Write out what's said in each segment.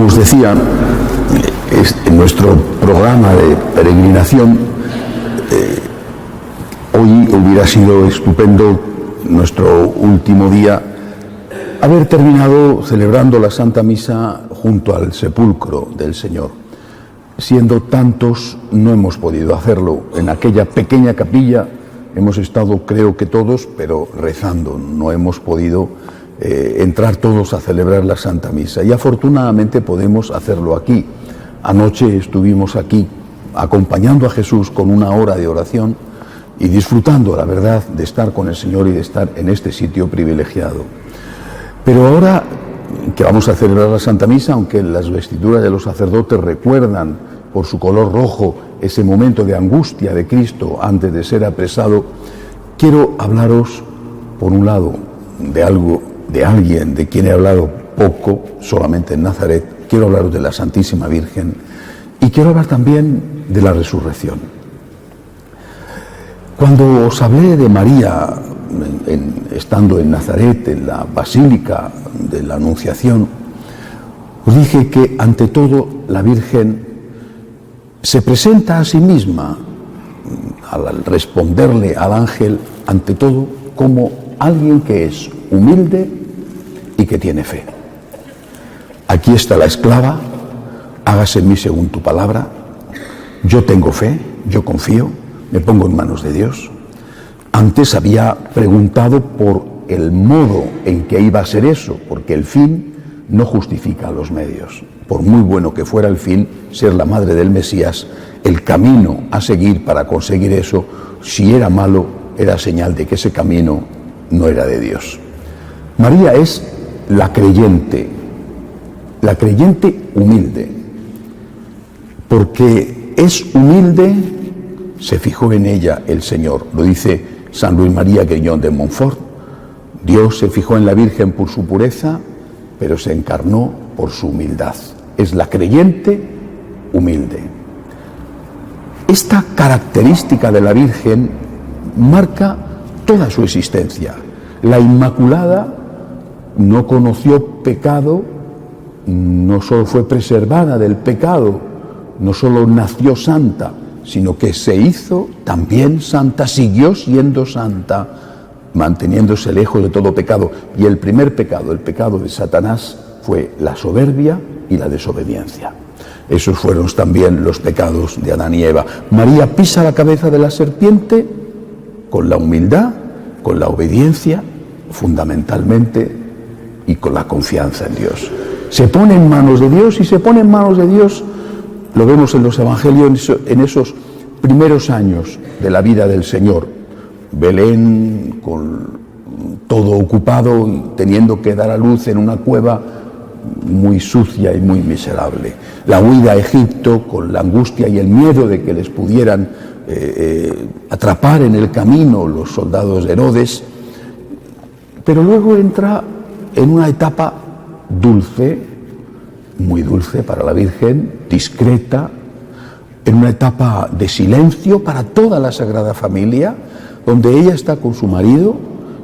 os decía, en nuestro programa de peregrinación, hoy hubiera sido estupendo, nuestro último día, haber terminado celebrando la Santa Misa junto al sepulcro del Señor. Siendo tantos, no hemos podido hacerlo. En aquella pequeña capilla hemos estado, creo que todos, pero rezando. No hemos podido entrar todos a celebrar la Santa Misa. Y afortunadamente podemos hacerlo aquí. Anoche estuvimos aquí acompañando a Jesús con una hora de oración y disfrutando, la verdad, de estar con el Señor y de estar en este sitio privilegiado. Pero ahora que vamos a celebrar la Santa Misa, aunque las vestiduras de los sacerdotes recuerdan por su color rojo ese momento de angustia de Cristo antes de ser apresado, quiero hablaros, por un lado, de alguien de quien he hablado poco, solamente en Nazaret. Quiero hablaros de la Santísima Virgen y quiero hablar también de la resurrección. Cuando os hablé de María, estando en Nazaret, en la Basílica de la Anunciación, os dije que ante todo la Virgen se presenta a sí misma, al responderle al ángel, ante todo como alguien que es humilde y que tiene fe. Aquí está la esclava, hágase en mí según tu palabra. Yo tengo fe, yo confío, me pongo en manos de Dios. Antes había preguntado por el modo en que iba a ser eso, porque el fin no justifica los medios. Por muy bueno que fuera el fin, ser la madre del Mesías, el camino a seguir para conseguir eso, si era malo, era señal de que ese camino no era de Dios. María es la creyente humilde, porque es humilde, se fijó en ella el Señor, lo dice San Luis María Grignon de Montfort. Dios se fijó en la Virgen por su pureza, pero se encarnó por su humildad. Es la creyente humilde. Esta característica de la Virgen marca toda su existencia. La Inmaculada no conoció pecado, no solo fue preservada del pecado, no solo nació santa, sino que se hizo también santa, siguió siendo santa, manteniéndose lejos de todo pecado. Y el primer pecado, el pecado de Satanás, fue la soberbia y la desobediencia. Esos fueron también los pecados de Adán y Eva. María pisa la cabeza de la serpiente con la humildad, con la obediencia, fundamentalmente, y con la confianza en Dios. Se pone en manos de Dios, y se pone en manos de Dios, lo vemos en los evangelios, en esos primeros años de la vida del Señor. Belén, con todo ocupado, teniendo que dar a luz en una cueva muy sucia y muy miserable. La huida a Egipto, con la angustia y el miedo de que les pudieran atrapar en el camino los soldados de Herodes. Pero luego entra en una etapa dulce, muy dulce para la Virgen, discreta, en una etapa de silencio para toda la Sagrada Familia, donde ella está con su marido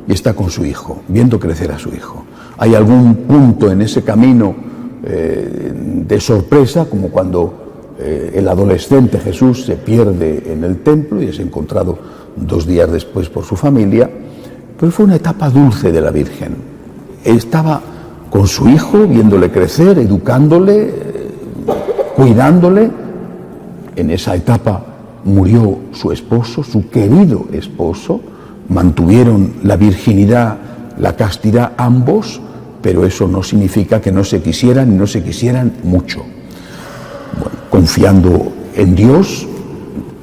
y está con su hijo, viendo crecer a su hijo. Hay algún punto en ese camino de sorpresa, como cuando el adolescente Jesús se pierde en el templo y es encontrado 2 días después por su familia, pero fue una etapa dulce de la Virgen. Estaba con su hijo, viéndole crecer, educándole, cuidándole. En esa etapa murió su esposo, su querido esposo. Mantuvieron la virginidad, la castidad ambos, pero eso no significa que no se quisieran y no se quisieran mucho. Bueno, confiando en Dios,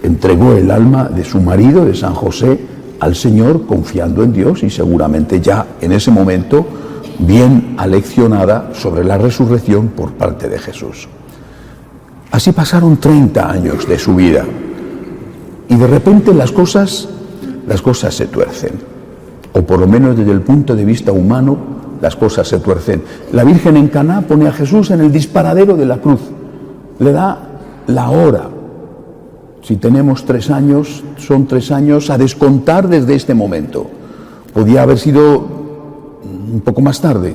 entregó el alma de su marido, de San José, al Señor, confiando en Dios, y seguramente ya en ese momento bien aleccionada sobre la resurrección por parte de Jesús. Así pasaron 30 años de su vida y de repente las cosas se tuercen, o por lo menos desde el punto de vista humano las cosas se tuercen. La Virgen en Caná pone a Jesús en el disparadero de la cruz, le da la hora. Si tenemos 3 años, son 3 años a descontar desde este momento. Podía haber sido un poco más tarde,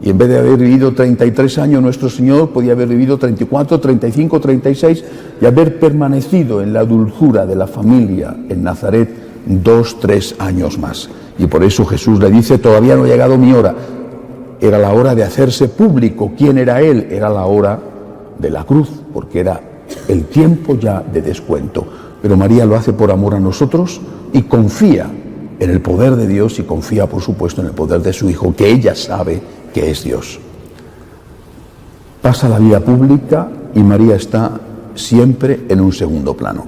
Y en vez de haber vivido 33 años, nuestro Señor podía haber vivido 34, 35, 36 y haber permanecido en la dulzura de la familia en Nazaret 2, 3 años más. Y por eso Jesús le dice, todavía no ha llegado mi hora. Era la hora de hacerse público. ¿Quién era Él? Era la hora de la cruz, porque era el tiempo ya de descuento. Pero María lo hace por amor a nosotros y confía en el poder de Dios y confía, por supuesto, en el poder de su Hijo, que ella sabe que es Dios. Pasa la vida pública y María está siempre en un segundo plano,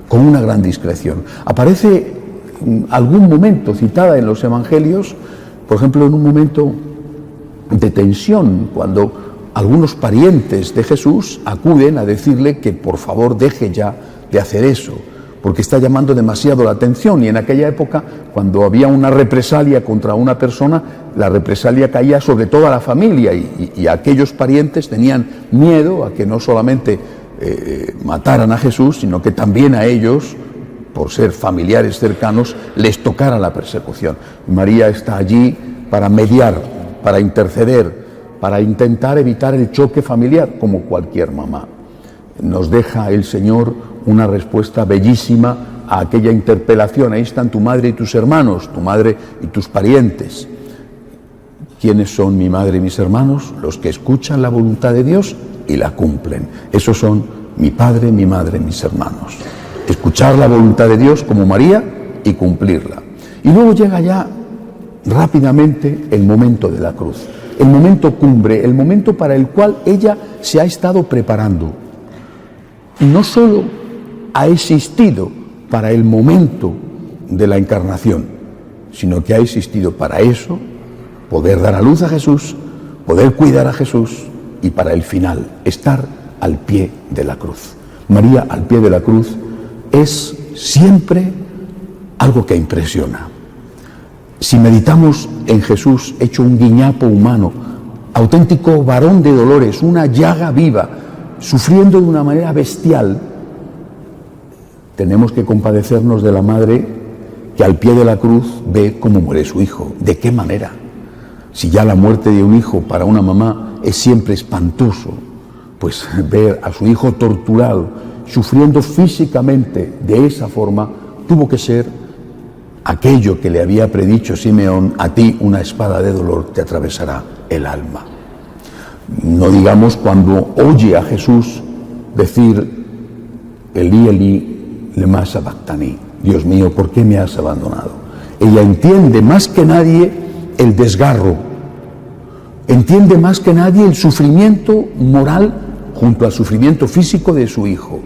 con una gran discreción. Aparece en algún momento citada en los evangelios, por ejemplo, en un momento de tensión, cuando algunos parientes de Jesús acuden a decirle que por favor deje ya de hacer eso, porque está llamando demasiado la atención. Y en aquella época, cuando había una represalia contra una persona, la represalia caía sobre toda la familia y aquellos parientes tenían miedo a que no solamente mataran a Jesús, sino que también a ellos, por ser familiares cercanos, les tocara la persecución. María está allí para mediar, para interceder, para intentar evitar el choque familiar, como cualquier mamá. Nos deja el Señor una respuesta bellísima a aquella interpelación. Ahí están tu madre y tus hermanos, tu madre y tus parientes. ¿Quiénes son mi madre y mis hermanos? Los que escuchan la voluntad de Dios y la cumplen. Esos son mi padre, mi madre, mis hermanos. Escuchar la voluntad de Dios como María y cumplirla. Y luego llega ya rápidamente el momento de la cruz, el momento cumbre, el momento para el cual ella se ha estado preparando. Y no solo ha existido para el momento de la encarnación, sino que ha existido para eso, poder dar a luz a Jesús, poder cuidar a Jesús y para el final, estar al pie de la cruz. María al pie de la cruz es siempre algo que impresiona. Si meditamos en Jesús hecho un guiñapo humano, auténtico varón de dolores, una llaga viva, sufriendo de una manera bestial, tenemos que compadecernos de la madre que al pie de la cruz ve cómo muere su hijo. ¿De qué manera? Si ya la muerte de un hijo para una mamá es siempre espantoso, pues ver a su hijo torturado, sufriendo físicamente de esa forma, tuvo que ser aquello que le había predicho Simeón: a ti una espada de dolor te atravesará el alma. No digamos cuando oye a Jesús decir Elí, Elí, lema sabactani, Dios mío, ¿por qué me has abandonado? Ella entiende más que nadie el desgarro, entiende más que nadie el sufrimiento moral junto al sufrimiento físico de su hijo.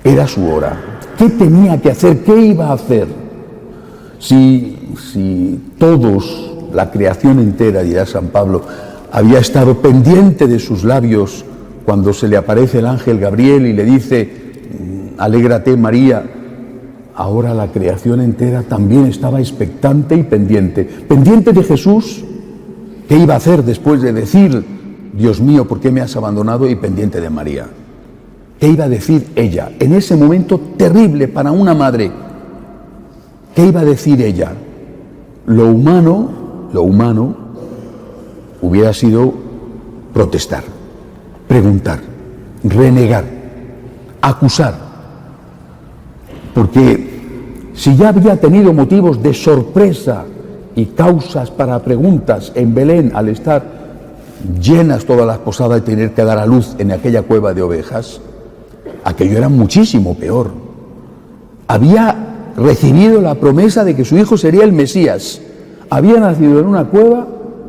Era su hora. ¿Qué tenía que hacer? ¿Qué iba a hacer? Si todos, la creación entera, dirá San Pablo, había estado pendiente de sus labios cuando se le aparece el ángel Gabriel y le dice: alégrate María, ahora la creación entera también estaba expectante y pendiente de Jesús. ¿Qué iba a hacer después de decir Dios mío, ¿por qué me has abandonado? Y pendiente de María. ¿Qué iba a decir ella en ese momento terrible para una madre? ¿Qué iba a decir ella? Lo humano hubiera sido protestar, preguntar, renegar, acusar. Porque si ya había tenido motivos de sorpresa y causas para preguntas en Belén al estar llenas todas las posadas y tener que dar a luz en aquella cueva de ovejas, aquello era muchísimo peor. Había recibido la promesa de que su hijo sería el Mesías. Había nacido en una cueva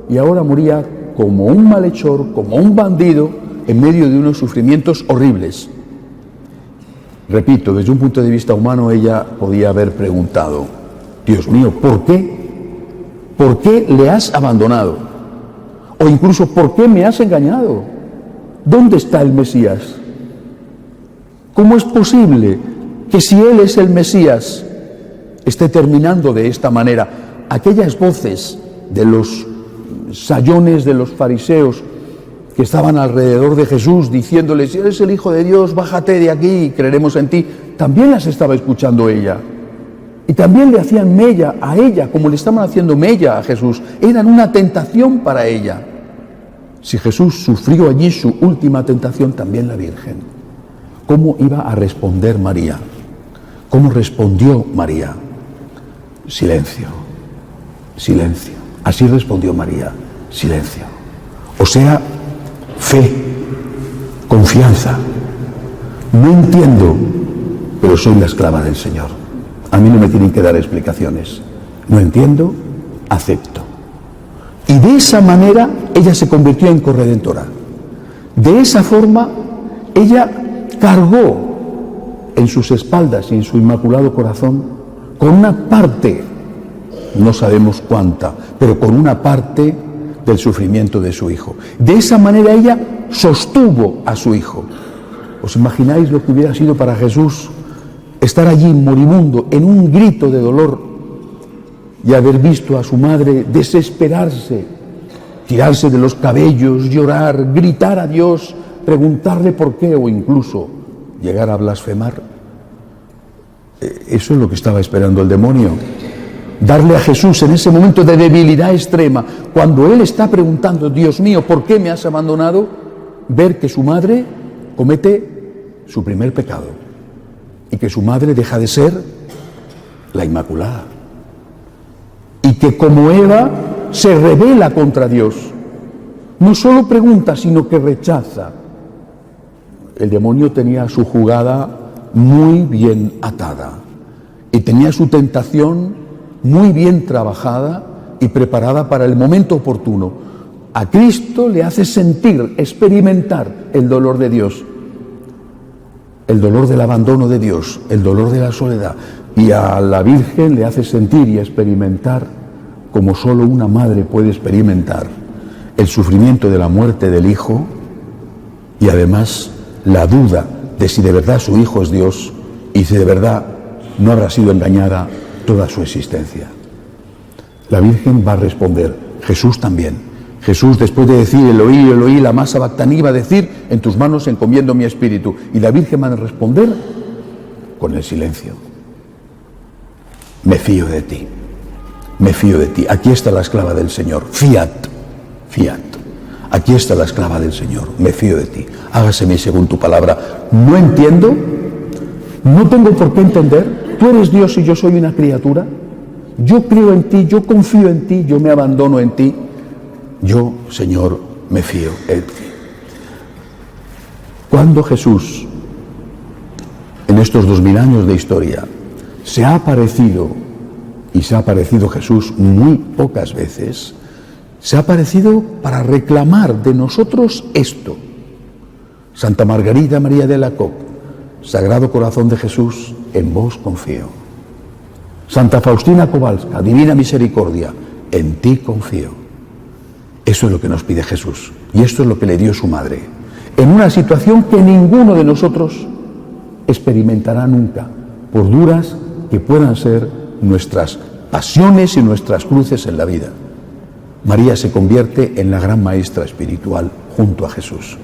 y ahora moría como un malhechor, como un bandido, en medio de unos sufrimientos horribles. Repito, desde un punto de vista humano, ella podía haber preguntado: Dios mío, ¿por qué? ¿Por qué le has abandonado? O incluso, ¿por qué me has engañado? ¿Dónde está el Mesías? ¿Cómo es posible que, si Él es el Mesías, esté terminando de esta manera? Aquellas voces de los sayones de los fariseos que estaban alrededor de Jesús diciéndole: si eres el Hijo de Dios, bájate de aquí y creeremos en ti, también las estaba escuchando ella. Y también le hacían mella a ella, como le estaban haciendo mella a Jesús. Eran una tentación para ella. Si Jesús sufrió allí su última tentación, también la Virgen. ¿Cómo iba a responder María? ¿Cómo respondió María? Silencio, silencio. Así respondió María, silencio. O sea, fe, confianza. No entiendo, pero soy la esclava del Señor. A mí no me tienen que dar explicaciones. No entiendo, acepto. Y de esa manera ella se convirtió en corredentora. De esa forma ella cargó en sus espaldas y en su inmaculado corazón con una parte, no sabemos cuánta, pero con una parte del sufrimiento de su hijo. De esa manera ella sostuvo a su hijo. ¿Os imagináis lo que hubiera sido para Jesús estar allí moribundo en un grito de dolor y haber visto a su madre desesperarse, tirarse de los cabellos, llorar, gritar a Dios, preguntarle por qué o incluso llegar a blasfemar? Eso es lo que estaba esperando el demonio. Darle a Jesús en ese momento de debilidad extrema, cuando él está preguntando, Dios mío, ¿por qué me has abandonado? Ver que su madre comete su primer pecado y que su madre deja de ser la Inmaculada y que como Eva se rebela contra Dios. No solo pregunta, sino que rechaza. El demonio tenía su jugada muy bien atada y tenía su tentación muy bien trabajada y preparada para el momento oportuno. A Cristo le hace sentir, experimentar el dolor de Dios, el dolor del abandono de Dios, el dolor de la soledad, y a la Virgen le hace sentir y experimentar, como solo una madre puede experimentar, el sufrimiento de la muerte del hijo y además la duda de si de verdad su hijo es Dios y si de verdad no habrá sido engañada toda su existencia. La Virgen va a responder, Jesús también. Jesús, después de decir Eloí, Eloí, lama sabactani, va a decir, en tus manos encomiendo mi espíritu. Y la Virgen va a responder con el silencio. Me fío de ti, me fío de ti. Aquí está la esclava del Señor, fiat, fiat. Aquí está la esclava del Señor, me fío de ti. Hágaseme según tu palabra. No entiendo, no tengo por qué entender. Tú eres Dios y yo soy una criatura. Yo creo en ti, yo confío en ti, yo me abandono en ti. Yo, Señor, me fío en ti. Cuando Jesús, en estos 2000 años de historia, se ha aparecido, y se ha aparecido Jesús muy pocas veces, se ha aparecido para reclamar de nosotros esto. Santa Margarita María de Alacoque, Sagrado Corazón de Jesús, en vos confío. Santa Faustina Kowalska, Divina Misericordia, en ti confío. Eso es lo que nos pide Jesús, y esto es lo que le dio su madre, en una situación que ninguno de nosotros experimentará nunca, por duras que puedan ser nuestras pasiones y nuestras cruces en la vida. María se convierte en la gran maestra espiritual junto a Jesús.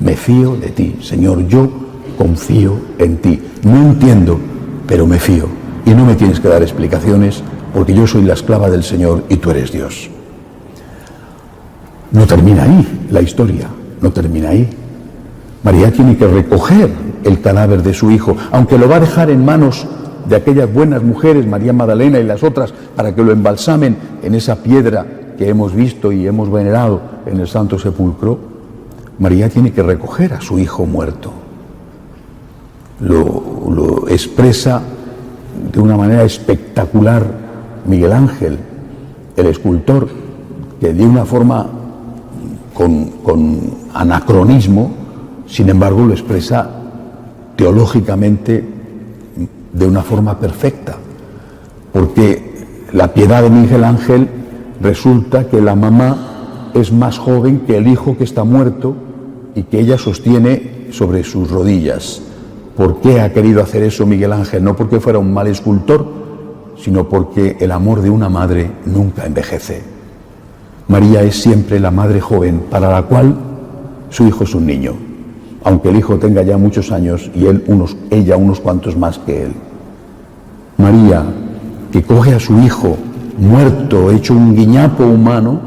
Me fío de ti, Señor, yo confío en ti. No entiendo, pero me fío. Y no me tienes que dar explicaciones, porque yo soy la esclava del Señor y tú eres Dios. No termina ahí la historia, no termina ahí. María tiene que recoger el cadáver de su hijo, aunque lo va a dejar en manos de aquellas buenas mujeres, María Magdalena y las otras, para que lo embalsamen en esa piedra que hemos visto y hemos venerado en el Santo Sepulcro. María tiene que recoger a su hijo muerto. Lo expresa de una manera espectacular Miguel Ángel, el escultor, que de una forma con anacronismo, sin embargo lo expresa teológicamente de una forma perfecta, porque la piedad de Miguel Ángel resulta que la mamá es más joven que el hijo que está muerto y que ella sostiene sobre sus rodillas. ¿Por qué ha querido hacer eso Miguel Ángel? No porque fuera un mal escultor, sino porque el amor de una madre nunca envejece. María es siempre la madre joven para la cual su hijo es un niño, aunque el hijo tenga ya muchos años y ella unos cuantos más que él. María que coge a su hijo muerto, hecho un guiñapo humano,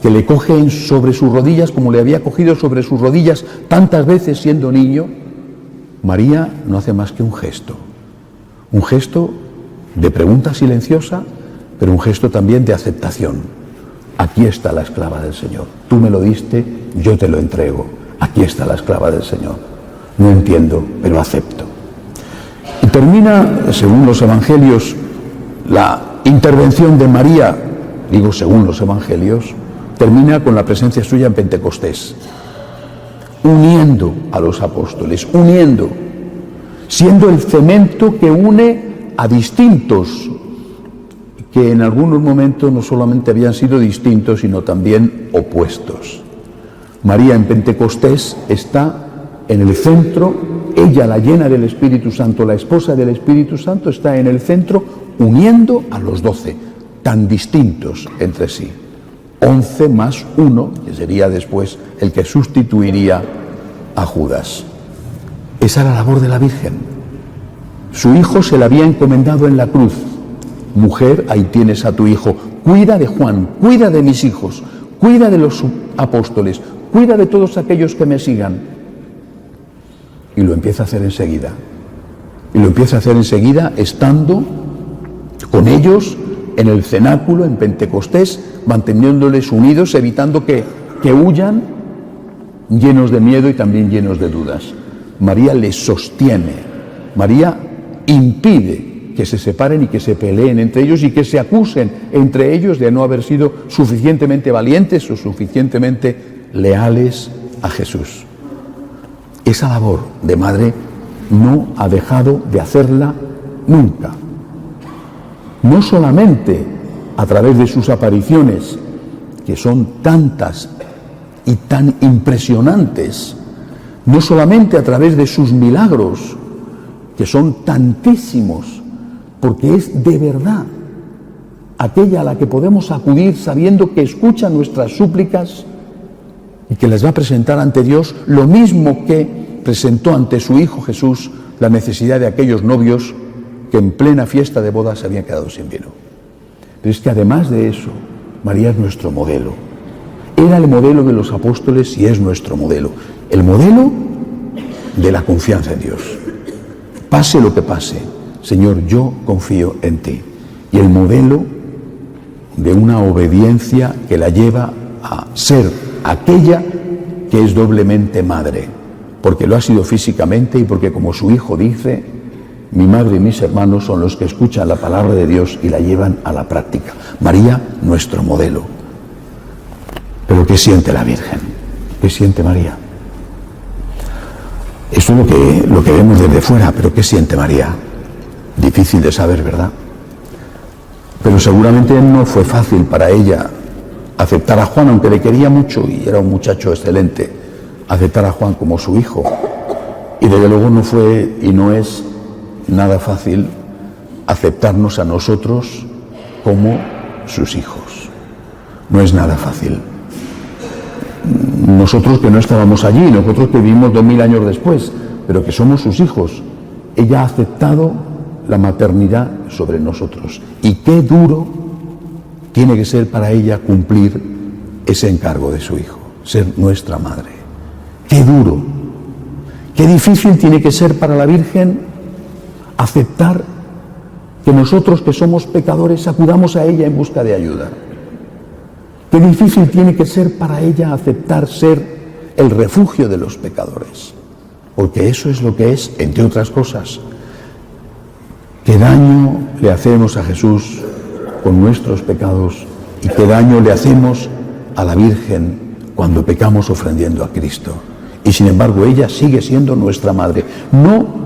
que le coge sobre sus rodillas como le había cogido sobre sus rodillas tantas veces siendo niño, María no hace más que un gesto de pregunta silenciosa, pero un gesto también de aceptación. Aquí está la esclava del Señor, tú me lo diste, yo te lo entrego, aquí está la esclava del Señor, no entiendo, pero acepto. Y termina, según los evangelios, la intervención de María, digo según los evangelios, termina con la presencia suya en Pentecostés, uniendo a los apóstoles, siendo el cemento que une a distintos, que en algunos momentos no solamente habían sido distintos, sino también opuestos. María en Pentecostés está en el centro, ella, la llena del Espíritu Santo, la esposa del Espíritu Santo, está en el centro uniendo a los 12, tan distintos entre sí. 11 más 1, que sería después el que sustituiría a Judas. Esa era la labor de la Virgen. Su hijo se le había encomendado en la cruz. Mujer, ahí tienes a tu hijo. Cuida de Juan, cuida de mis hijos, cuida de los apóstoles, cuida de todos aquellos que me sigan. Y lo empieza a hacer enseguida. Y lo empieza a hacer enseguida estando con ellos en el cenáculo, en Pentecostés, manteniéndoles unidos, evitando que huyan llenos de miedo y también llenos de dudas. María les sostiene. María impide que se separen y que se peleen entre ellos y que se acusen entre ellos de no haber sido suficientemente valientes o suficientemente leales a Jesús. Esa labor de madre no ha dejado de hacerla nunca. No solamente a través de sus apariciones, que son tantas y tan impresionantes, no solamente a través de sus milagros, que son tantísimos, porque es de verdad aquella a la que podemos acudir sabiendo que escucha nuestras súplicas y que les va a presentar ante Dios lo mismo que presentó ante su Hijo Jesús la necesidad de aquellos novios que en plena fiesta de bodas se habían quedado sin vino. Pero es que además de eso, María es nuestro modelo. Era el modelo de los apóstoles y es nuestro modelo. El modelo de la confianza en Dios. Pase lo que pase, Señor, yo confío en ti. Y el modelo de una obediencia que la lleva a ser aquella que es doblemente madre, porque lo ha sido físicamente y porque, como su hijo dice, mi madre y mis hermanos son los que escuchan la palabra de Dios y la llevan a la práctica. María, nuestro modelo. Pero ¿qué siente la Virgen? ¿Qué siente María? Eso es lo que vemos desde fuera, pero ¿qué siente María? Difícil de saber, ¿verdad? Pero seguramente no fue fácil para ella aceptar a Juan, aunque le quería mucho y era un muchacho excelente, aceptar a Juan como su hijo. Y desde luego no fue y no es nada fácil aceptarnos a nosotros como sus hijos. No es nada fácil. Nosotros que no estábamos allí, nosotros que vivimos 2000 años después, pero que somos sus hijos, ella ha aceptado la maternidad sobre nosotros. Y qué duro tiene que ser para ella cumplir ese encargo de su hijo, ser nuestra madre. Qué duro, qué difícil tiene que ser para la Virgen aceptar que nosotros que somos pecadores acudamos a ella en busca de ayuda. Qué difícil tiene que ser para ella aceptar ser el refugio de los pecadores, porque eso es lo que es, entre otras cosas. Qué daño le hacemos a Jesús con nuestros pecados y qué daño le hacemos a la Virgen cuando pecamos ofendiendo a Cristo. Y sin embargo ella sigue siendo nuestra madre, no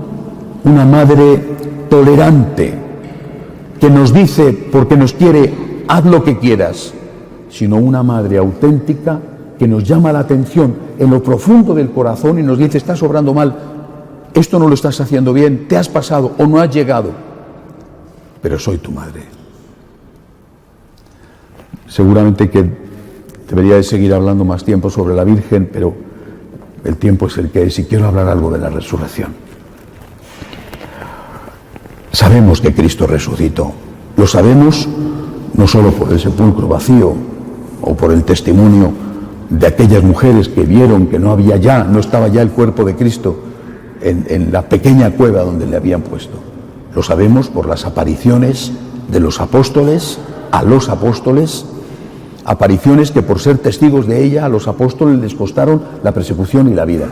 una madre tolerante que nos dice porque nos quiere, haz lo que quieras, sino una madre auténtica que nos llama la atención en lo profundo del corazón y nos dice, estás obrando mal, esto no lo estás haciendo bien, te has pasado o no has llegado, pero soy tu madre. Seguramente que debería de seguir hablando más tiempo sobre la Virgen, pero el tiempo es el que es y quiero hablar algo de la resurrección. Sabemos que Cristo resucitó, Lo sabemos no solo por el sepulcro vacío o por el testimonio de aquellas mujeres que vieron que no estaba ya el cuerpo de Cristo en la pequeña cueva donde le habían puesto. Lo sabemos por las apariciones de los apóstoles a los apóstoles, apariciones que por ser testigos de ella a los apóstoles les costaron la persecución y la vida.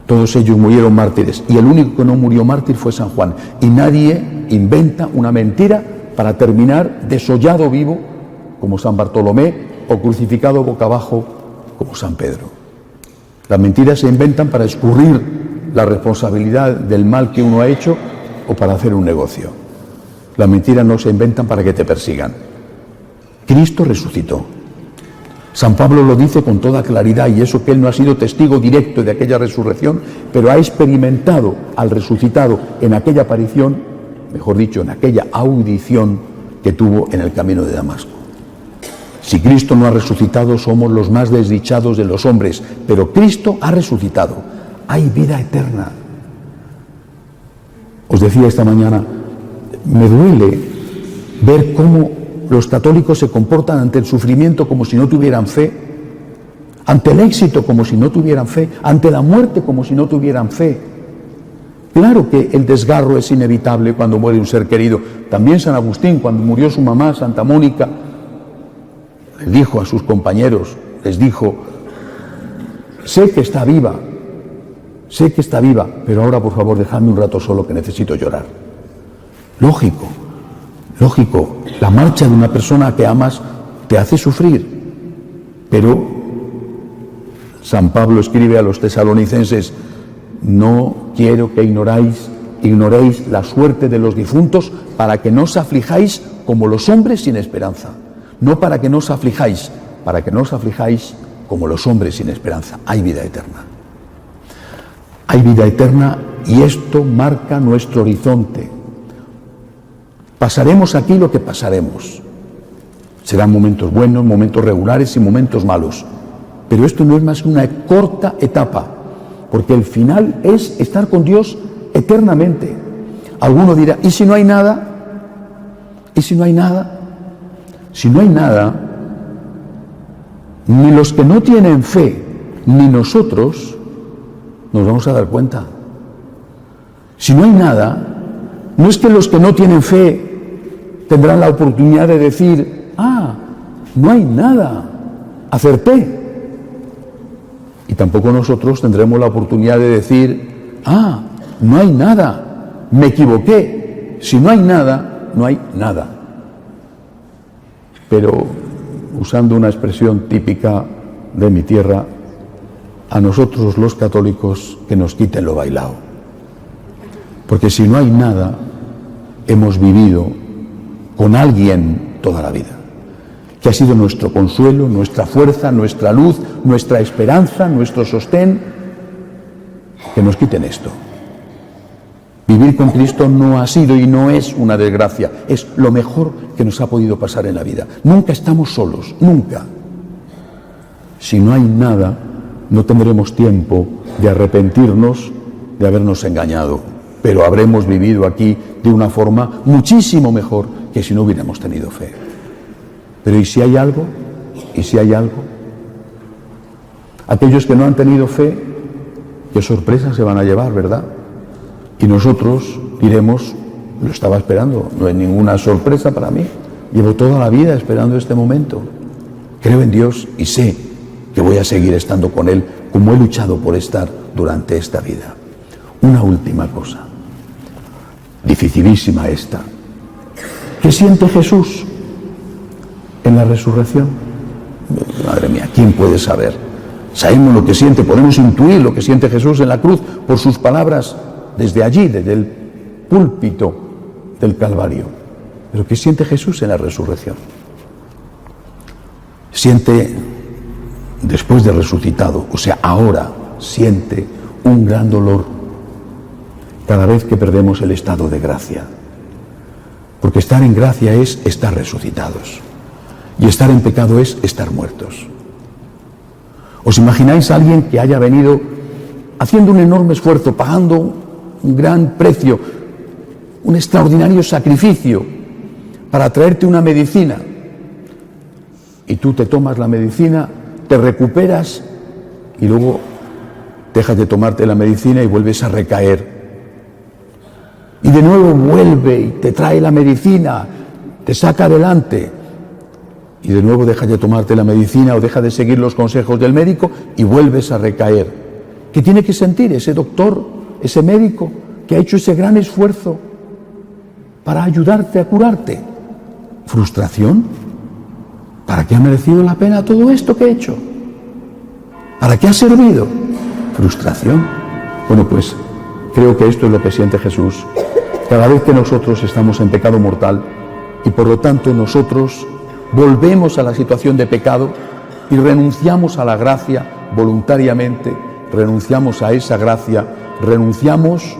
Todos ellos murieron mártires y el único que no murió mártir fue San Juan. Y nadie inventa una mentira para terminar desollado vivo como San Bartolomé o crucificado boca abajo como San Pedro. Las mentiras se inventan para escurrir la responsabilidad del mal que uno ha hecho o para hacer un negocio. Las mentiras no se inventan para que te persigan. Cristo resucitó. San Pablo lo dice con toda claridad, y eso que él no ha sido testigo directo de aquella resurrección, pero ha experimentado al resucitado en aquella aparición, mejor dicho, en aquella audición que tuvo en el camino de Damasco. Si Cristo no ha resucitado, somos los más desdichados de los hombres, pero Cristo ha resucitado. Hay vida eterna. Os decía esta mañana, me duele ver cómo los católicos se comportan ante el sufrimiento como si no tuvieran fe, ante el éxito como si no tuvieran fe, ante la muerte como si no tuvieran fe. Claro que el desgarro es inevitable cuando muere un ser querido. También San Agustín, cuando murió su mamá, Santa Mónica, les dijo a sus compañeros, les dijo, sé que está viva, pero ahora por favor dejadme un rato solo que necesito llorar. Lógico, la marcha de una persona que amas te hace sufrir, pero San Pablo escribe a los tesalonicenses, no quiero que ignoréis la suerte de los difuntos para que no os aflijáis como los hombres sin esperanza. No para que no os aflijáis, para que no os aflijáis como los hombres sin esperanza. Hay vida eterna. Hay vida eterna y esto marca nuestro horizonte. Pasaremos aquí lo que pasaremos. Serán momentos buenos, momentos regulares y momentos malos. Pero esto no es más que una corta etapa, porque el final es estar con Dios eternamente. Alguno dirá, ¿y si no hay nada? ¿Y si no hay nada? Si no hay nada, ni los que no tienen fe, ni nosotros nos vamos a dar cuenta. Si no hay nada, no es que los que no tienen fe tendrán la oportunidad de decir, no hay nada, acerté. Y tampoco nosotros tendremos la oportunidad de decir, no hay nada, me equivoqué. Si no hay nada, no hay nada. Pero, usando una expresión típica de mi tierra, a nosotros los católicos que nos quiten lo bailao. Porque si no hay nada, hemos vivido con alguien toda la vida, que ha sido nuestro consuelo, nuestra fuerza, nuestra luz, nuestra esperanza, nuestro sostén. Que nos quiten esto. Vivir con Cristo no ha sido y no es una desgracia, es lo mejor que nos ha podido pasar en la vida. Nunca estamos solos, nunca. Si no hay nada, no tendremos tiempo de arrepentirnos de habernos engañado, pero habremos vivido aquí de una forma muchísimo mejor que si no hubiéramos tenido fe. Pero ¿y si hay algo? ¿Y si hay algo? Aquellos que no han tenido fe, qué sorpresa se van a llevar, ¿verdad? Y nosotros diremos, lo estaba esperando, no es ninguna sorpresa para mí. Llevo toda la vida esperando este momento. Creo en Dios y sé que voy a seguir estando con Él como he luchado por estar durante esta vida. Una última cosa, dificilísima esta. ¿Qué siente Jesús en la resurrección? Madre mía, ¿quién puede saber? Sabemos lo que siente, podemos intuir lo que siente Jesús en la cruz por sus palabras desde allí, desde el púlpito del Calvario. Pero ¿qué siente Jesús en la resurrección? Siente, después de resucitado, o sea, ahora siente un gran dolor cada vez que perdemos el estado de gracia. Porque estar en gracia es estar resucitados. Y estar en pecado es estar muertos. ¿Os imagináis a alguien que haya venido haciendo un enorme esfuerzo, pagando un gran precio, un extraordinario sacrificio para traerte una medicina. Y tú te tomas la medicina, te recuperas y luego dejas de tomarte la medicina y vuelves a recaer. Y de nuevo vuelve y te trae la medicina, te saca adelante. Y de nuevo dejas de tomarte la medicina o dejas de seguir los consejos del médico y vuelves a recaer. ¿Qué tiene que sentir ese doctor, ese médico que ha hecho ese gran esfuerzo para ayudarte a curarte? ¿Frustración? ¿Para qué ha merecido la pena todo esto que he hecho? ¿Para qué ha servido? ¿Frustración? Bueno, pues creo que esto es lo que siente Jesús cada vez que nosotros estamos en pecado mortal y por lo tanto nosotros volvemos a la situación de pecado y renunciamos a la gracia voluntariamente, renunciamos a esa gracia, renunciamos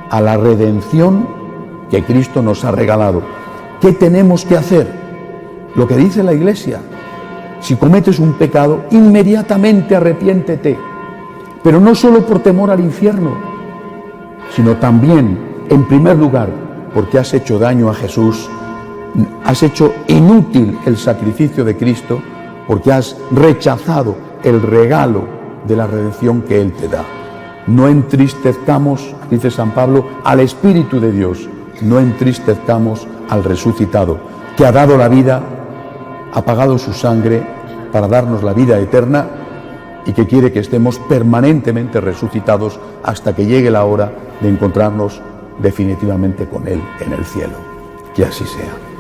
a la redención que Cristo nos ha regalado. ¿Qué tenemos que hacer? Lo que dice la Iglesia: si cometes un pecado, inmediatamente arrepiéntete, pero no solo por temor al infierno, sino también, en primer lugar, porque has hecho daño a Jesús, has hecho inútil el sacrificio de Cristo, porque has rechazado el regalo de la redención que Él te da. No entristezcamos, dice San Pablo, al Espíritu de Dios, no entristezcamos al resucitado, que ha dado la vida, ha pagado su sangre para darnos la vida eterna y que quiere que estemos permanentemente resucitados hasta que llegue la hora de encontrarnos definitivamente con Él en el cielo. Que así sea.